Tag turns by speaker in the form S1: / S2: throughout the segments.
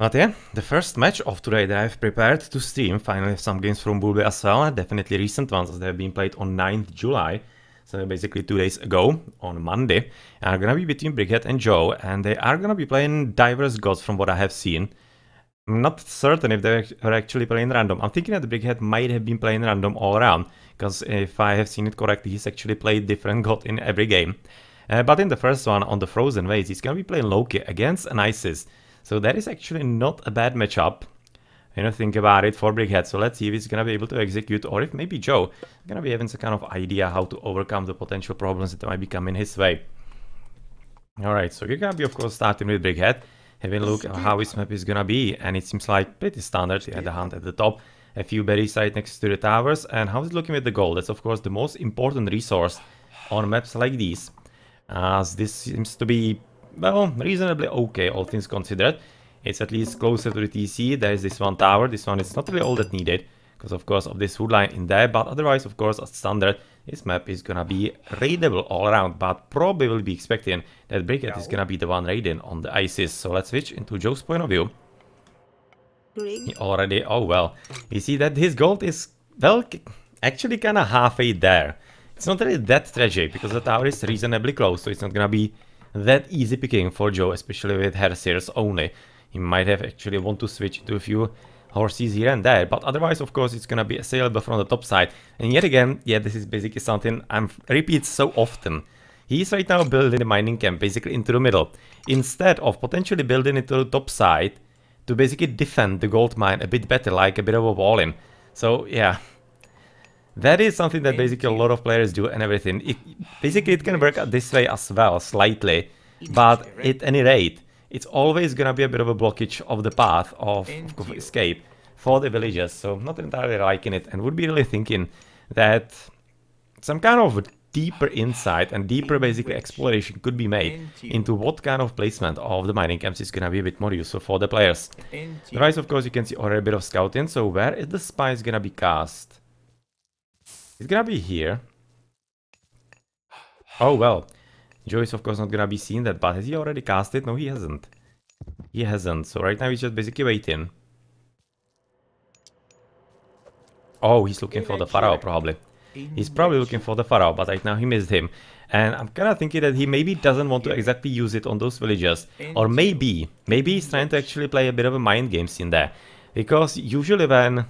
S1: But yeah, the first match of today that I've prepared to stream, finally some games from Bulbe as well, definitely recent ones as they have been played on 9th July, so basically 2 days ago, on Monday, are gonna be between Brickhead and Joe, and they are gonna be playing diverse gods from what I have seen. I'm not certain if they are actually playing random. I'm thinking that Brickhead might have been playing random all around, because if I have seen it correctly, he's actually played different god in every game. But in the first one, on the Frozen Ways, he's gonna be playing Loki against an Isis. So that is actually not a bad matchup, think about it, for Brickhead. So let's see if he's gonna be able to execute, or if maybe Joe is gonna be having some kind of idea how to overcome the potential problems that might be coming his way. Alright, so you're gonna be of course starting with Brickhead, having a look at how his map is gonna be, and it seems like pretty standard. You had the hunt at the top, a few berries right next to the towers, and how's it looking with the gold? That's of course the most important resource on maps like these, as this seems to be, well, reasonably okay, all things considered. It's at least closer to the TC. There's this one tower. This one is not really all that needed, because of course of this wood line in there, but otherwise, of course, as standard, this map is gonna be raidable all around, but probably will be expecting that Brickhead is gonna be the one raiding on the ISIS. So let's switch into Joe's point of view. He already, oh well, we see that his gold is, well, actually kinda halfway there. It's not really that tragic, because the tower is reasonably close, so it's not gonna be that easy picking for Joe, especially with Herseers only. He might have actually want to switch to a few horses here and there, but otherwise, of course, it's gonna be assailable from the top side. And yet again, yeah, this is basically something I repeat so often. He's right now building the mining camp basically into the middle, instead of potentially building it to the top side to basically defend the gold mine a bit better, like a bit of a wall-in. So yeah, that is something that basically a lot of players do and everything. Basically, it can work out this way as well, slightly. But at any rate, it's always gonna be a bit of a blockage of the path of escape for the villagers. So I'm not entirely liking it, and would be really thinking that some kind of deeper insight and deeper basically exploration could be made into what kind of placement of the mining camps is gonna be a bit more useful for the players. Otherwise, of course, you can see already a bit of scouting. So where is the spice gonna be cast? It's gonna be here. Oh well, Joe is of course not gonna be seeing that, but has he already cast it? No, he hasn't. He hasn't, so right now he's just basically waiting. Oh, he's looking for the Pharaoh probably. He's probably looking for the Pharaoh, but right now he missed him. And I'm kinda thinking that he maybe doesn't want to exactly use it on those villagers. Or maybe he's trying to actually play a bit of a mind game in there. Because usually when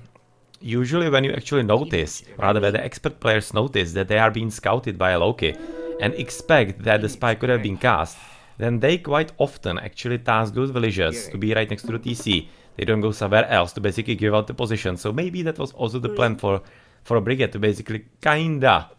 S1: you actually notice, rather when the expert players notice that they are being scouted by a Loki and expect that the spy could have been cast, then they quite often actually task those villagers to be right next to the TC. They don't go somewhere else to basically give out the position. So maybe that was also the plan for a Brickhead, to basically kinda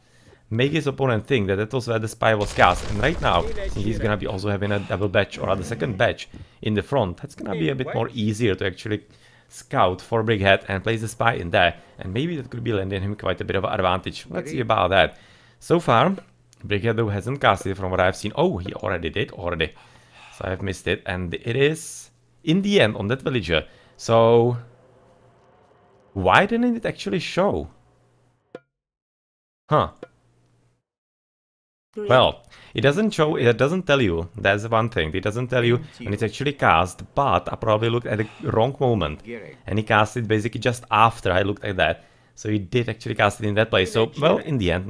S1: make his opponent think that that was where the spy was cast. And right now, since he's gonna be also having a double badge, or rather second badge in the front, that's gonna be a bit more easier to actually scout for Brickhead and place the spy in there, and maybe that could be lending him quite a bit of an advantage. Let's see about that. So far, Brickhead though hasn't cast it from what I've seen. Oh, he already did, so I've missed it, and it is in the end on that villager. So why didn't it actually show? Huh. Well, it doesn't show, it doesn't tell you, that's one thing, it doesn't tell you when it's actually cast, but I probably looked at the wrong moment, and he cast it basically just after I looked at that, so he did actually cast it in that place. So, well, in the end,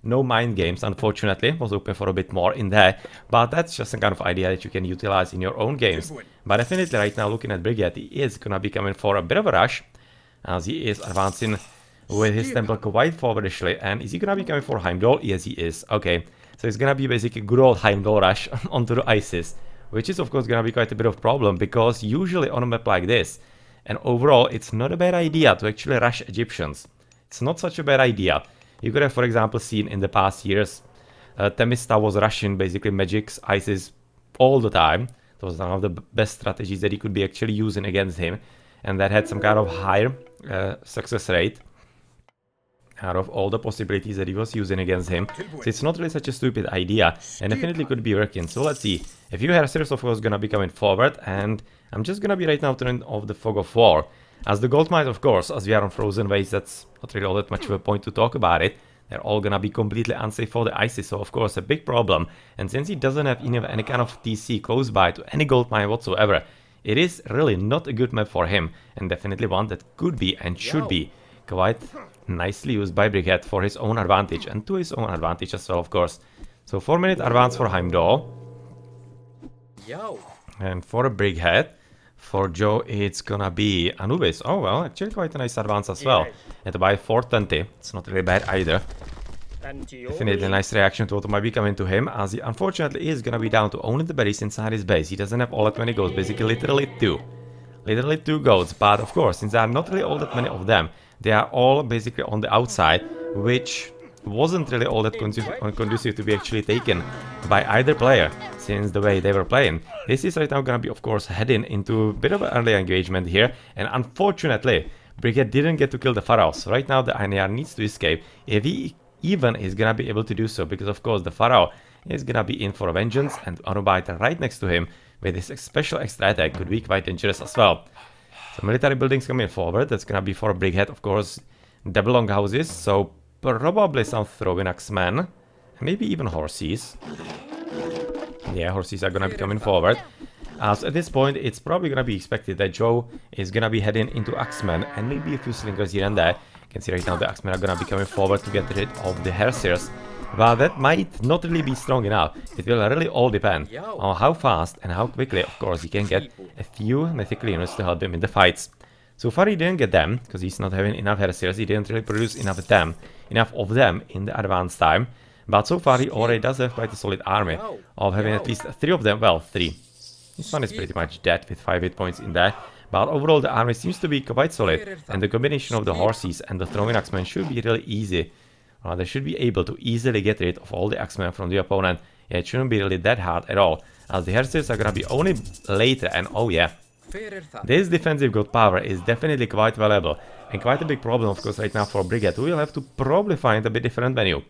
S1: no mind games, unfortunately. Was hoping for a bit more in there, but that's just some kind of idea that you can utilize in your own games. But definitely right now, looking at Brickhead, he is gonna be coming for a bit of a rush, as he is advancing with his temple quite forwardishly. And is he gonna be coming for Heimdall? Yes, he is. Okay, so it's gonna be basically good old Heimdall rush onto the ISIS, which is of course gonna be quite a bit of problem, because usually on a map like this, and overall, it's not a bad idea to actually rush Egyptians. It's not such a bad idea. You could have, for example, seen in the past years, Temista was rushing basically Magic's ISIS all the time. That was one of the best strategies that he could be actually using against him, and that had some kind of higher success rate out of all the possibilities that he was using against him. So it's not really such a stupid idea, and definitely could be working. So let's see. A few Herseers of course gonna be coming forward, and I'm just gonna be right now turning off the Fog of War. As the gold mines, of course, as we are on Frozen Ways, that's not really all that much of a point to talk about it. They're all gonna be completely unsafe for the ISIS, so of course a big problem. And since he doesn't have any kind of TC close by to any gold mine whatsoever, it is really not a good map for him, and definitely one that could be and should be quite nicely used by Brickhead for his own advantage, and to his own advantage as well, of course. So 4-minute advance for Heimdall. And for a Brickhead, for Joe, it's gonna be Anubis. Oh, well, actually quite a nice advance as well. And by 420, it's not really bad either. Definitely a nice reaction to what might be coming to him, as he unfortunately is gonna be down to only the berries inside his base. He doesn't have all that many goats, basically literally two. Literally 2 goats, but of course, since there are not really all that many of them, they are all basically on the outside, which wasn't really all that conducive to be actually taken by either player, since the way they were playing. This is right now gonna be, of course, heading into a bit of an early engagement here, and unfortunately, Brickhead didn't get to kill the pharaohs. Right now, the Ainihar needs to escape, if he even is gonna be able to do so, because of course the pharaoh is gonna be in for a vengeance, and Anubite right next to him with his special extra attack could be quite dangerous as well. So military buildings coming forward, that's gonna be for Brickhead, of course, double longhouses, so probably some throwing axemen, maybe even horses. Yeah, horses are gonna be coming forward. So at this point, it's probably gonna be expected that Joe is gonna be heading into axemen and maybe a few slingers here and there. You can see right now the axemen are gonna be coming forward to get rid of the Hersiers. But that might not really be strong enough. It will really all depend on how fast and how quickly, of course, he can get a few mythical units to help him in the fights. So far he didn't get them, because he's not having enough Heresiers. He didn't really produce enough of them in the advanced time. But so far he already does have quite a solid army of having at least 3 of them. Well, 3. This one is pretty much dead with 5 hit points in there. But overall the army seems to be quite solid, and the combination of the horses and the throwing axemen should be really easy. They should be able to easily get rid of all the axemen from the opponent. Yeah, it shouldn't be really that hard at all, as the Hersiers are gonna be only later, and oh yeah, this defensive god power is definitely quite valuable, and quite a big problem, of course, right now for Brickhead, who will have to probably find a bit different venue.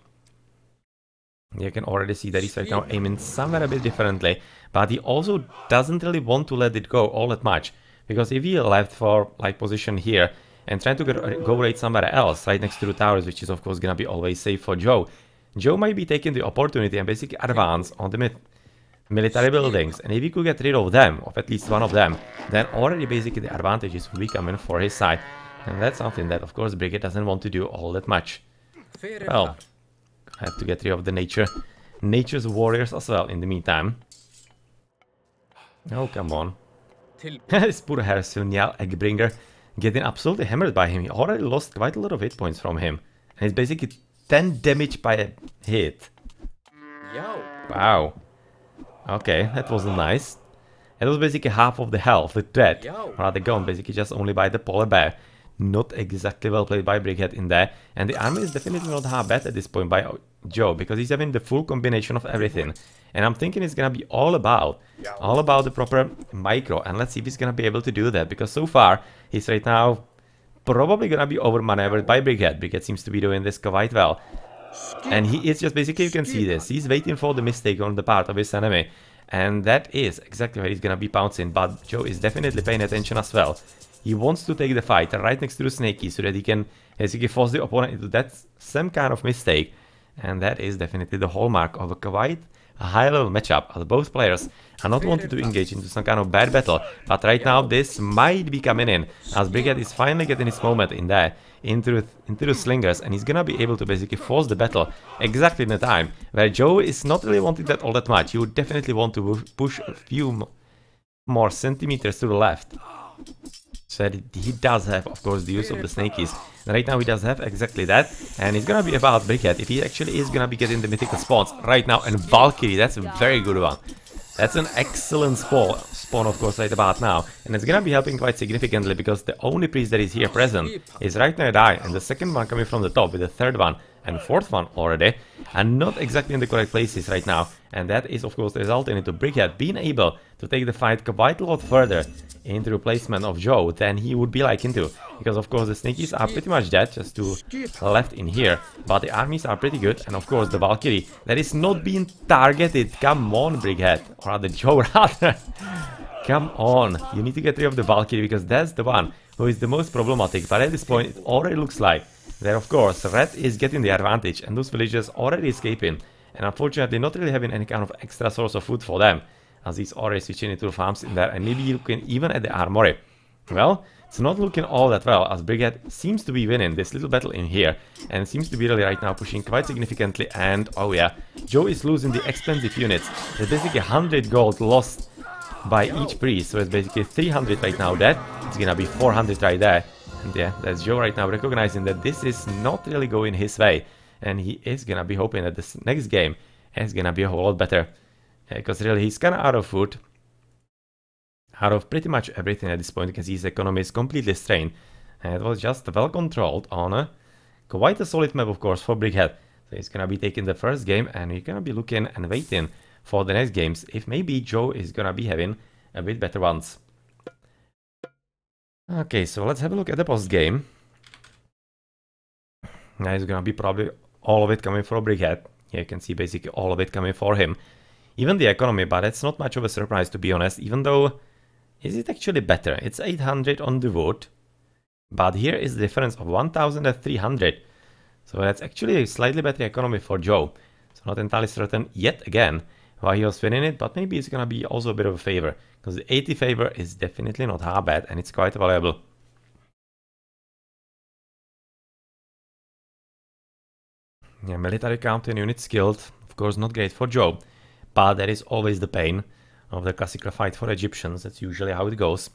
S1: You can already see that he's right now aiming somewhere a bit differently, but he also doesn't really want to let it go all that much, because if he left for like position here and trying to go raid somewhere else, right next to the towers, which is of course gonna be always safe for Joe, Joe might be taking the opportunity and basically advance on the military buildings, and if he could get rid of them, of at least one of them, then already basically the advantages will be coming for his side, and that's something that of course Brickhead doesn't want to do all that much. Well, I have to get rid of the nature's warriors as well in the meantime. Oh, come on. This poor Hersilnial Eggbringer getting absolutely hammered by him. He already lost quite a lot of hit points from him. And it's basically 10 damage by a hit. Wow. Okay, that wasn't nice. It was basically half of the health with that. Rather gone basically just only by the polar bear. Not exactly well played by Brickhead in there. And the army is definitely not half bad at this point by Joe, because he's having the full combination of everything. And I'm thinking it's gonna be all about the proper micro. And let's see if he's gonna be able to do that, because so far he's right now probably gonna be overmaneuvered by Brickhead. Brickhead seems to be doing this quite well. And he is just basically, you can see this, he's waiting for the mistake on the part of his enemy. And that is exactly where he's gonna be pouncing. But Joe is definitely paying attention as well. He wants to take the fight right next to the Snakey so that he can basically force the opponent into that some kind of mistake. And that is definitely the hallmark of a quite high-level matchup, as both players are not wanting to engage into some kind of bad battle. But right now this might be coming in, as Brickhead is finally getting his moment in there, into the slingers, and he's gonna be able to basically force the battle exactly in the time where Joe is not really wanting that all that much. He would definitely want to push a few more centimeters to the left. So he does have, of course, the use of the snakies. And right now he does have exactly that, and it's gonna be about Brickhead if he actually is gonna be getting the mythical spawns right now. And Valkyrie, that's a very good one. That's an excellent spawn, of course, right about now. And it's gonna be helping quite significantly, because the only priest that is here present is right nearby, and the second one coming from the top with the third one and fourth one already, and not exactly in the correct places right now. And that is, of course, resulting into Brickhead being able to take the fight quite a lot further into replacement of Joe than he would be like into, because of course the Snakies are pretty much dead, just to left in here, but the armies are pretty good, and of course the Valkyrie that is not being targeted. Come on, Brickhead, or rather Joe, rather. Come on, you need to get rid of the Valkyrie, because that's the one who is the most problematic. But at this point it already looks like that, of course, Red is getting the advantage, and those villagers already escaping, and unfortunately not really having any kind of extra source of food for them. as he's already switching into the farms in there, and maybe looking even at the armory. Well, it's not looking all that well, as Brickhead seems to be winning this little battle in here, and seems to be really right now pushing quite significantly, and oh yeah, Joe is losing the expensive units. There's basically 100 gold lost by each priest, so it's basically 300 right now there. It's gonna be 400 right there. And yeah, that's Joe right now recognizing that this is not really going his way, and he is gonna be hoping that this next game is gonna be a whole lot better. Because really he's kinda out of food, out of pretty much everything at this point. You can see his economy is completely strained. And it was just well controlled on quite a solid map, of course, for Brickhead. So he's gonna be taking the first game, and we're gonna be looking and waiting for the next games, if maybe Joe is gonna be having a bit better ones. Okay, so let's have a look at the post game. Now it's gonna be probably all of it coming for Brickhead. Here you can see basically all of it coming for him. Even the economy, but it's not much of a surprise, to be honest, even though... Is it actually better? It's 800 on the vote, but here is the difference of 1,300. So that's actually a slightly better economy for Joe. So not entirely certain yet again why he was winning it, but maybe it's gonna be also a bit of a favor, because the 80 favor is definitely not half bad, and it's quite valuable. Yeah, military count and units killed, of course not great for Joe, but there is always the pain of the classical fight for Egyptians. That's usually how it goes.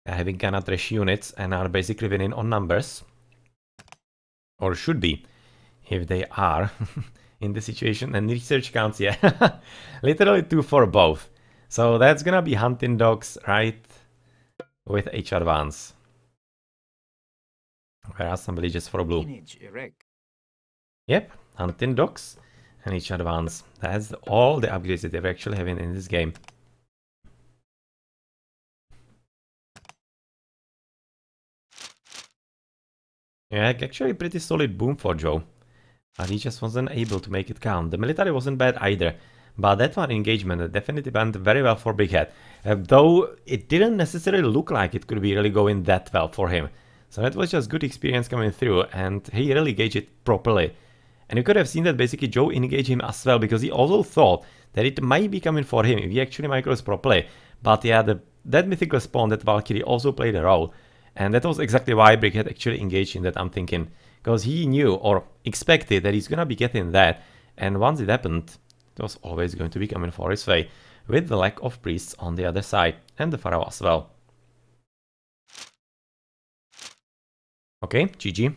S1: Having kinda trash units and are basically winning on numbers, or should be, if they are in the situation. And research counts, yeah, literally 2 for both. So that's gonna be hunting dogs, right, with H advance. Where are some villages for blue? Yep, hunting dogs and H advance. That's all the upgrades that they're actually having in this game. Yeah, actually pretty solid boom for Joe. But he just wasn't able to make it count. The military wasn't bad either, but that one engagement definitely went very well for Brickhead. Though it didn't necessarily look like it could be really going that well for him. So that was just good experience coming through, and he really gauged it properly. And you could have seen that basically Joe engaged him as well, because he also thought that it might be coming for him if he actually micros properly. But yeah, that mythical spawn, that Valkyrie, also played a role. And that was exactly why Brickhead actually engaged in that, I'm thinking. Because he knew or expected that he's gonna be getting that. And once it happened, it was always going to be coming for his way. With the lack of priests on the other side. And the Pharaoh as well. Okay, GG.